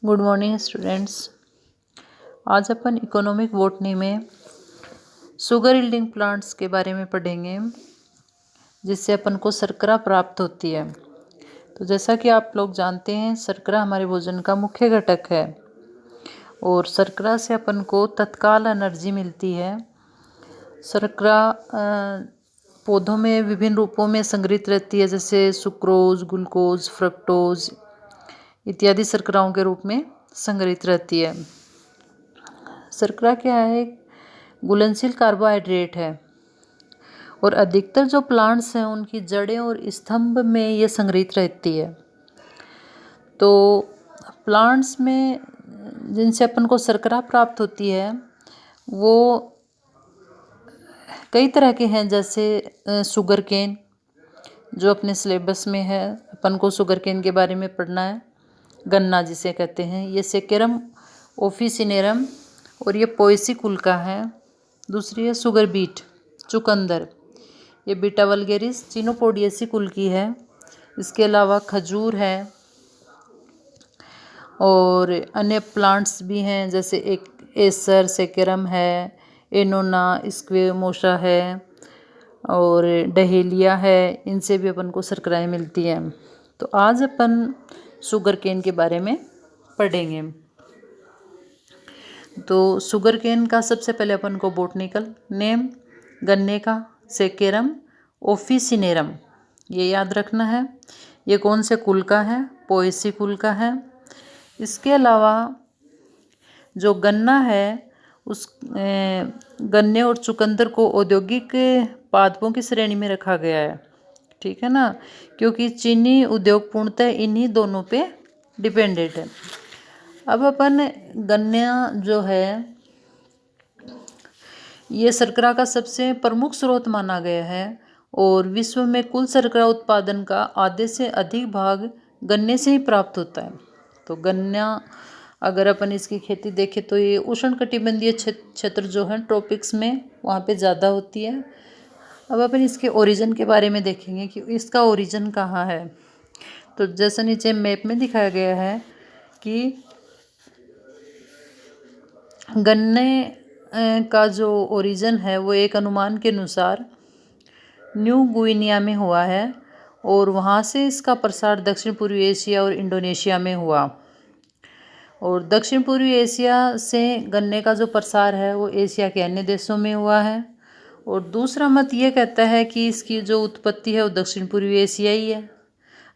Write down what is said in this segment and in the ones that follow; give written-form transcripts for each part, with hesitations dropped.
Good morning students. आज अपन economic botany में sugar yielding plants के बारे में पढ़ेंगे, जिससे अपन को शर्करा प्राप्त होती है। तो जैसा कि आप लोग जानते हैं, शर्करा हमारे भोजन का मुख्य घटक है और शर्करा से अपन को तत्काल एनर्जी मिलती है। शर्करा पौधों में विभिन्न रूपों में संग्रहित रहती है, जैसे सुक्रोज, ग्लूकोज, फ्रक्टोज इत्यादि शर्कराओं के रूप में संग्रहित रहती है। शर्करा क्या है? घुलनशील कार्बोहाइड्रेट है और अधिकतर जो प्लांट्स हैं उनकी जड़ें और स्तंभ में ये संग्रहित रहती है। तो प्लांट्स में जिनसे अपन को शर्करा प्राप्त होती है वो कई तरह के हैं, जैसे शुगर केन जो अपने सिलेबस में है, अपन को शुगर केन के बारे में पढ़ना है। गन्ना जिसे कहते हैं, ये सेकेरम ओफिसिनेरम और ये पोएसी कुल का है। दूसरी है शुगर बीट, चुकंदर, ये बीटा वल्गेरिस चिनोपोडिएसी कुल की है। इसके अलावा खजूर है और अन्य प्लांट्स भी हैं, जैसे एक एसर सेकेरम है, एनोना स्क्वेमोसा है और डहेलिया है। इनसे भी अपन को शर्कराएँ मिलती हैं। तो आज अपन शुगर केन के बारे में पढ़ेंगे। तो शुगर केन का सबसे पहले अपन को बोटनिकल नेम गन्ने का सेकेरम ओफिसिनेरम ये याद रखना है। ये कौन से कुल का है? पोएसी कुल का है। इसके अलावा जो गन्ना है उस गन्ने और चुकंदर को औद्योगिक पादपों की श्रेणी में रखा गया है, ठीक है ना, क्योंकि चीनी उद्योग पूर्णतः इन्हीं दोनों पे डिपेंडेंट है। अब अपन गन्ना जो है ये शर्करा का सबसे प्रमुख स्रोत माना गया है और विश्व में कुल शर्करा उत्पादन का आधे से अधिक भाग गन्ने से ही प्राप्त होता है। तो गन्ना अगर अपन इसकी खेती देखें तो ये उष्णकटिबंधीय क्षेत्र जो है ट्रॉपिक्स में वहाँ पे ज़्यादा होती है। अब अपन इसके ओरिजिन के बारे में देखेंगे कि इसका ओरिजिन कहाँ है। तो जैसा नीचे मैप में दिखाया गया है कि गन्ने का जो ओरिजिन है वो एक अनुमान के अनुसार न्यू गुइनिया में हुआ है और वहाँ से इसका प्रसार दक्षिण पूर्वी एशिया और इंडोनेशिया में हुआ। और दक्षिण पूर्वी एशिया से गन्ने का जो प्रसार है वो एशिया के अन्य देशों में हुआ है। और दूसरा मत ये कहता है कि इसकी जो उत्पत्ति है वो दक्षिण पूर्वी एशिया ही है,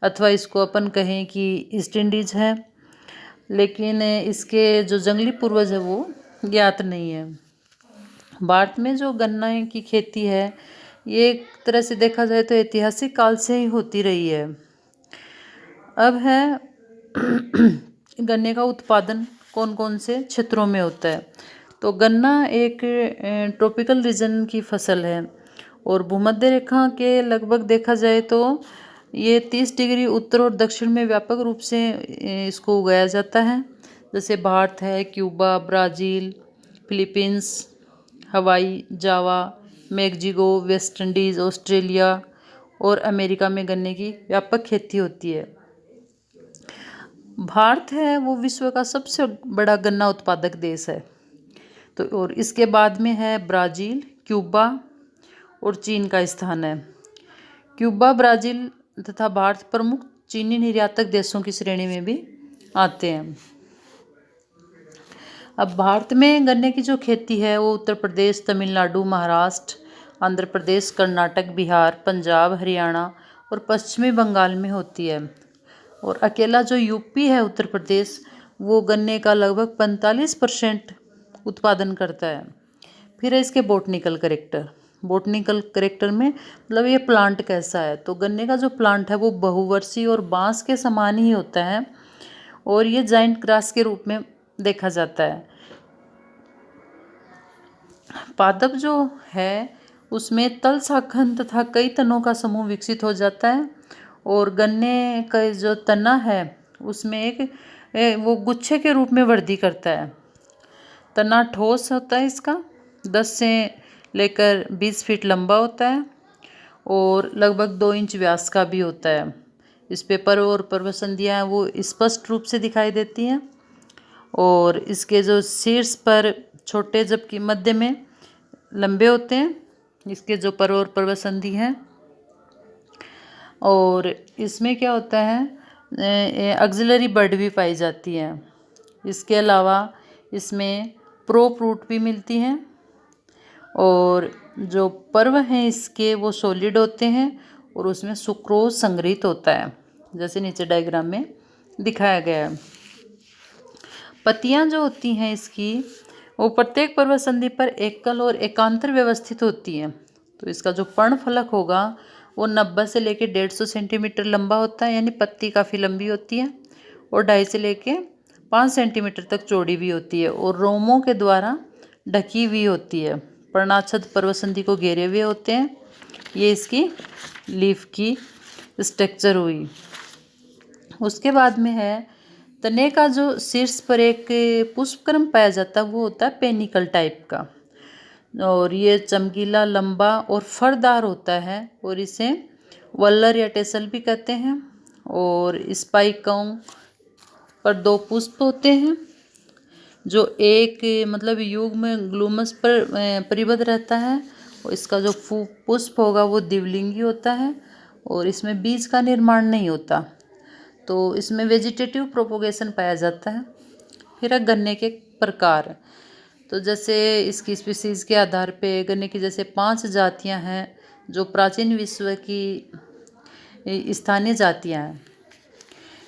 अथवा इसको अपन कहें कि ईस्ट इंडीज़ है, लेकिन इसके जो जंगली पूर्वज है वो ज्ञात नहीं है। भारत में जो गन्ना की खेती है ये एक तरह से देखा जाए तो ऐतिहासिक काल से ही होती रही है। अब है गन्ने का उत्पादन कौन कौन से क्षेत्रों में होता है। तो गन्ना एक ट्रॉपिकल रीजन की फसल है और भूमध्य रेखा के लगभग देखा जाए तो ये 30 डिग्री उत्तर और दक्षिण में व्यापक रूप से इसको उगाया जाता है, जैसे भारत है, क्यूबा, ब्राज़ील, फिलीपींस, हवाई, जावा, मैक्सिको, वेस्ट इंडीज़, ऑस्ट्रेलिया और अमेरिका में गन्ने की व्यापक खेती होती है। भारत है वो विश्व का सबसे बड़ा गन्ना उत्पादक देश है। तो और इसके बाद में है ब्राज़ील, क्यूबा और चीन का स्थान है। क्यूबा, ब्राज़ील तथा भारत प्रमुख चीनी निर्यातक देशों की श्रेणी में भी आते हैं। अब भारत में गन्ने की जो खेती है वो उत्तर प्रदेश, तमिलनाडु, महाराष्ट्र, आंध्र प्रदेश, कर्नाटक, बिहार, पंजाब, हरियाणा और पश्चिमी बंगाल में होती है। और अकेला जो यूपी है, उत्तर प्रदेश, वो गन्ने का लगभग 45% उत्पादन करता है। फिर है इसके बोटनिकल करेक्टर। बोटनिकल करेक्टर में मतलब ये प्लांट कैसा है। तो गन्ने का जो प्लांट है वो बहुवर्षीय और बांस के समान ही होता है और ये जाइंट ग्रास के रूप में देखा जाता है। पादप जो है उसमें तल शाखाएं तथा कई तनों का समूह विकसित हो जाता है और गन्ने का जो तना है उसमें एक वो गुच्छे के रूप में वृद्धि करता है। तना ठोस होता है, इसका 10 से लेकर 20 फीट लंबा होता है और लगभग 2 इंच व्यास का भी होता है। इस पे पर्व और पर्वसंधियाँ वो स्पष्ट रूप से दिखाई देती हैं। और इसके जो शीर्ष पर छोटे जबकि मध्य में लंबे होते हैं, इसके जो पर और पर्वसंधि हैं। और इसमें क्या होता है, ऑक्सिलरी बड भी पाई जाती है। इसके अलावा इसमें प्रोप रूट भी मिलती हैं और जो पर्व हैं इसके वो सॉलिड होते हैं और उसमें सुक्रोज संग्रहित होता है, जैसे नीचे डायग्राम में दिखाया गया है। पत्तियां जो होती हैं इसकी वो प्रत्येक पर्वसंधि पर एकल और एकांतर व्यवस्थित होती हैं। तो इसका जो पर्णफलक होगा वो 90 से लेकर 150 सेंटीमीटर लंबा होता है, यानी पत्ती काफ़ी लंबी होती है, और 2.5 से लेकर 5 सेंटीमीटर तक चौड़ी भी होती है और रोमों के द्वारा ढकी हुई होती है। पर्णाच्छद पर्वसंधि को घेरे हुए होते हैं। ये इसकी लीफ की स्ट्रक्चर हुई। उसके बाद में है तने का जो शीर्ष पर एक पुष्पक्रम पाया जाता है वो होता है पेनिकल टाइप का, और ये चमकीला, लंबा और फरदार होता है और इसे वल्लर या टेसल भी कहते हैं। और स्पाइकों पर 2 पुष्प होते हैं जो एक मतलब युग में ग्लूमस पर परिबद्ध रहता है, और इसका जो पुष्प होगा वो द्विलिंगी होता है और इसमें बीज का निर्माण नहीं होता। तो इसमें वेजिटेटिव प्रोपोगेशन पाया जाता है। फिर है गन्ने के प्रकार। तो जैसे इसकी स्पीसीज़ के आधार पे गन्ने की जैसे 5 जातियां हैं जो प्राचीन विश्व की स्थानीय जातियां हैं।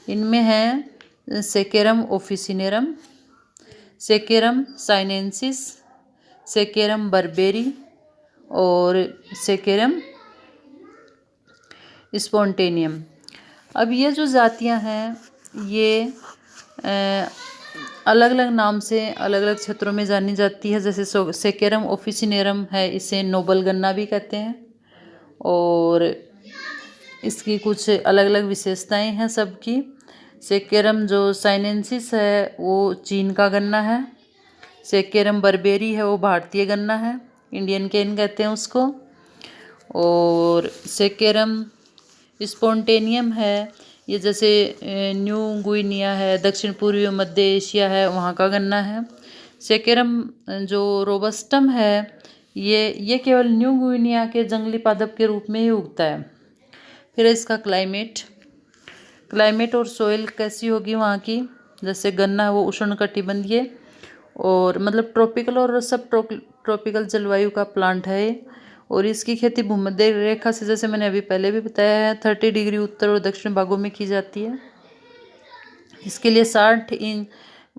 इनमें हैं saccharum officinarum, saccharum sinensis, saccharum barberi और सेकेरम स्पॉन्टेनियम। अब ये जो जातियां हैं ये अलग अलग नाम से अलग अलग क्षेत्रों में जानी जाती है। जैसे सेकेरम ऑफिसिनेरम है, इसे नोबल गन्ना भी कहते हैं और इसकी कुछ अलग अलग विशेषताएं हैं सबकी। सेकेरम जो साइनेंसिस है वो चीन का गन्ना है। सेकेरम बर्बेरी है वो भारतीय गन्ना है, इंडियन केन कहते हैं उसको। और सेकेरम स्पॉन्टेनियम है, ये जैसे न्यू गुइनिया है, दक्षिण पूर्वी मध्य एशिया है, वहाँ का गन्ना है। सेकेरम जो रोबस्टम है ये केवल न्यू गुइनिया के जंगली पादप के रूप में ही उगता है। फिर इसका क्लाइमेट और सोइल कैसी होगी वहाँ की। जैसे गन्ना है वो उष्णकटिबंधीय और मतलब ट्रॉपिकल और सब ट्रॉपिकल जलवायु का प्लांट है और इसकी खेती भूमध्य रेखा से, जैसे मैंने अभी पहले भी बताया है, 30 डिग्री उत्तर और दक्षिण भागों में की जाती है। इसके लिए 60 इंच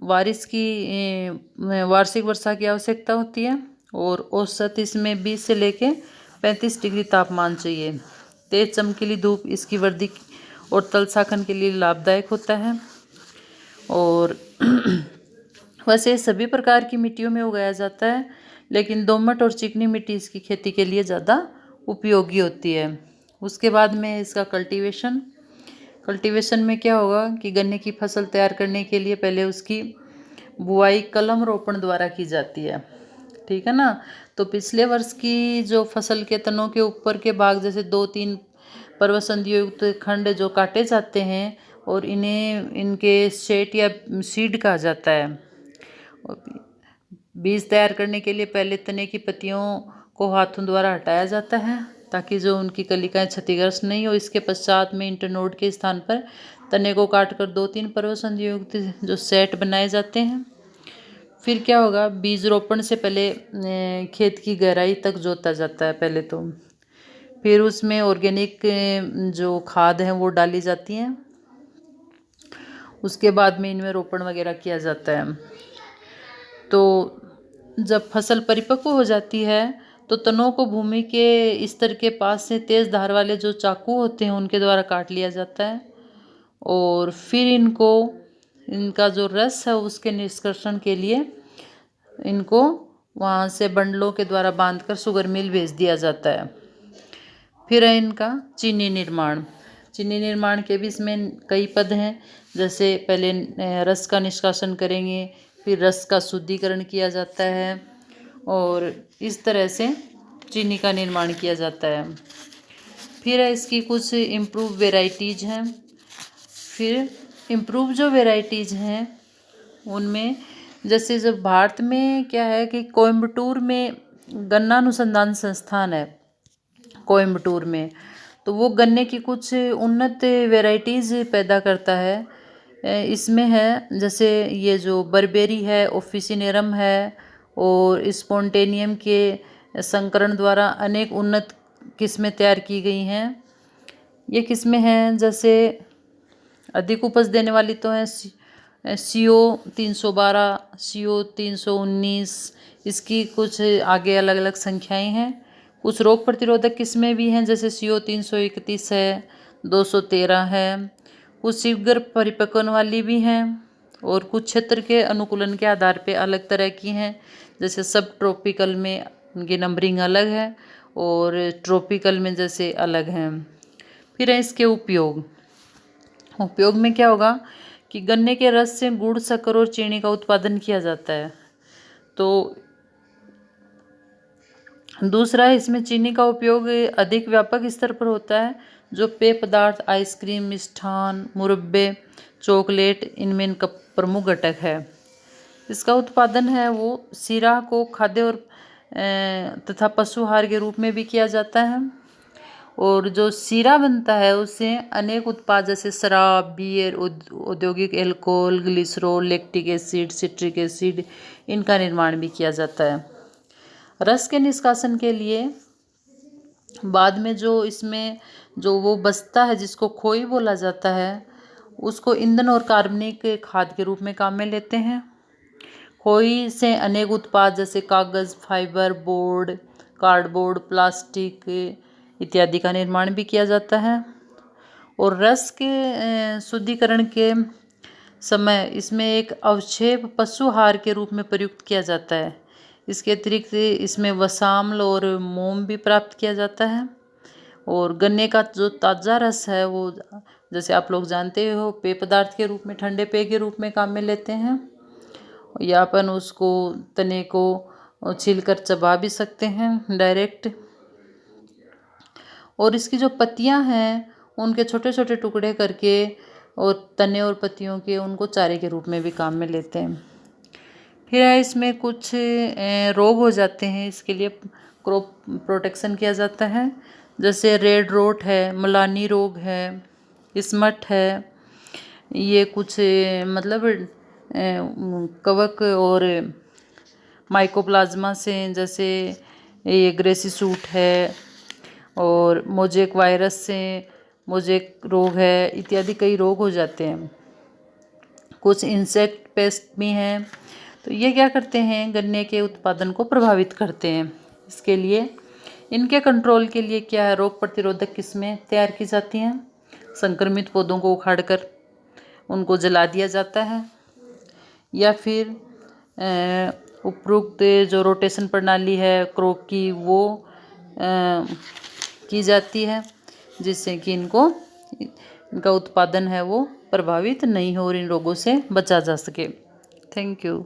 वार्षिक वर्षा की आवश्यकता होती है और औसत इसमें 20 से लेके 35 डिग्री तापमान चाहिए। तेज चमकीली धूप इसकी वृद्धि और तल शाखन के लिए लाभदायक होता है। और वैसे सभी प्रकार की मिट्टियों में उगाया जाता है, लेकिन दोमट और चिकनी मिट्टी इसकी खेती के लिए ज़्यादा उपयोगी होती है। उसके बाद में इसका कल्टीवेशन में क्या होगा कि गन्ने की फसल तैयार करने के लिए पहले उसकी बुआई कलम रोपण द्वारा की जाती है, ठीक है ना। तो पिछले वर्ष की जो फसल के तनों के ऊपर के भाग जैसे 2-3 पर्वसंधियों युक्त खंड जो काटे जाते हैं और इन्हें इनके शेट या सीड कहा जाता है। बीज तैयार करने के लिए पहले तने की पत्तियों को हाथों द्वारा हटाया जाता है ताकि जो उनकी कलिकाएं क्षतिग्रस्त नहीं हो। इसके पश्चात में इंटरनोड के स्थान पर तने को काटकर 2-3 पर्वसंधियों युक्त जो सेट बनाए जाते हैं। फिर क्या होगा, बीज रोपण से पहले खेत की गहराई तक जोता जाता है पहले तो। फिर उसमें ऑर्गेनिक जो खाद है वो डाली जाती हैं। उसके बाद में इनमें रोपण वगैरह किया जाता है। तो जब फसल परिपक्व हो जाती है तो तनों को भूमि के स्तर के पास से तेज धार वाले जो चाकू होते हैं उनके द्वारा काट लिया जाता है और फिर इनका जो रस है उसके निष्कर्षण के लिए इनको वहाँ से बंडलों के द्वारा बांधकर शुगर मिल भेज दिया जाता है। फिर है इनका चीनी निर्माण के भी इसमें कई पद हैं। जैसे पहले रस का निष्कासन करेंगे, फिर रस का शुद्धिकरण किया जाता है और इस तरह से चीनी का निर्माण किया जाता है। फिर है इसकी कुछ इम्प्रूव वेराइटीज़ हैं। फिर इम्प्रूव जो वेराइटीज़ हैं उनमें जैसे जब भारत में क्या है कि कोयम्बटूर में गन्ना अनुसंधान संस्थान है कोयम्बटूर में, तो वो गन्ने की कुछ उन्नत वैरायटीज़ पैदा करता है। इसमें है जैसे ये जो बर्बेरी है, ऑफिसिनेरम है और स्पॉन्टेनियम के संकरण द्वारा अनेक उन्नत किस्में तैयार की गई हैं। ये किस्में हैं जैसे अधिक उपज देने वाली तो हैं CO 312, CO 319, इसकी कुछ आगे अलग अलग संख्याएं हैं। कुछ रोग प्रतिरोधक किस्में भी हैं जैसे CO 331 है, 213 है। कुछ शीघ्र परिपक्वन वाली भी हैं और कुछ क्षेत्र के अनुकूलन के आधार पे अलग तरह की हैं। जैसे सब ट्रॉपिकल में उनकी नंबरिंग अलग है और ट्रॉपिकल में जैसे अलग हैं। फिर है इसके उपयोग में क्या होगा कि गन्ने के रस से गुड़, शक्कर और चीनी का उत्पादन किया जाता है। तो दूसरा है इसमें चीनी का उपयोग अधिक व्यापक स्तर पर होता है, जो पेय पदार्थ, आइसक्रीम, मिष्ठान, मुरब्बे, चॉकलेट, इनमें इनका प्रमुख घटक है। इसका उत्पादन है वो शीरा को खाद्य और तथा पशु आहार के रूप में भी किया जाता है। और जो शीरा बनता है उससे अनेक उत्पाद जैसे शराब, बियर, औद्योगिक alcohol, glycerol, lactic acid, citric acid, इनका निर्माण भी किया जाता है। रस के निष्कासन के लिए बाद में जो इसमें जो वो बचता है जिसको खोई बोला जाता है, उसको ईंधन और कार्बनिक खाद के रूप में काम में लेते हैं। खोई से अनेक उत्पाद जैसे कागज़, फाइबर, बोर्ड, कार्डबोर्ड, प्लास्टिक इत्यादि का निर्माण भी किया जाता है। और रस के शुद्धिकरण के समय इसमें एक अवक्षेप पशु आहार के रूप में प्रयुक्त किया जाता है। इसके अतिरिक्त इसमें वसाम्ल और मोम भी प्राप्त किया जाता है। और गन्ने का जो ताज़ा रस है वो जैसे आप लोग जानते हो पेय पदार्थ के रूप में, ठंडे पेय के रूप में काम में लेते हैं, या अपन उसको तने को छील कर चबा भी सकते हैं डायरेक्ट। और इसकी जो पत्तियां हैं उनके छोटे छोटे टुकड़े करके और तने और पत्तियों के उनको चारे के रूप में भी काम में लेते हैं। फिर इसमें कुछ रोग हो जाते हैं, इसके लिए क्रॉप प्रोटेक्शन किया जाता है। जैसे रेड रोट है, मलानी रोग है, स्मट है, ये कुछ मतलब कवक और माइकोप्लाज्मा से जैसे ये ग्रेसी सूट है, और मोजेक वायरस से मोजेक रोग है, इत्यादि कई रोग हो जाते हैं। कुछ इंसेक्ट पेस्ट भी हैं, तो ये क्या करते हैं गन्ने के उत्पादन को प्रभावित करते हैं। इसके लिए इनके कंट्रोल के लिए क्या है, रोग प्रतिरोधक किस्में तैयार की जाती हैं। संक्रमित पौधों को उखाड़कर उनको जला दिया जाता है, या फिर उपरोक्त जो रोटेशन प्रणाली है क्रॉप की वो की जाती है, जिससे कि इनका उत्पादन है वो प्रभावित नहीं हो और इन रोगों से बचा जा सके। Thank you.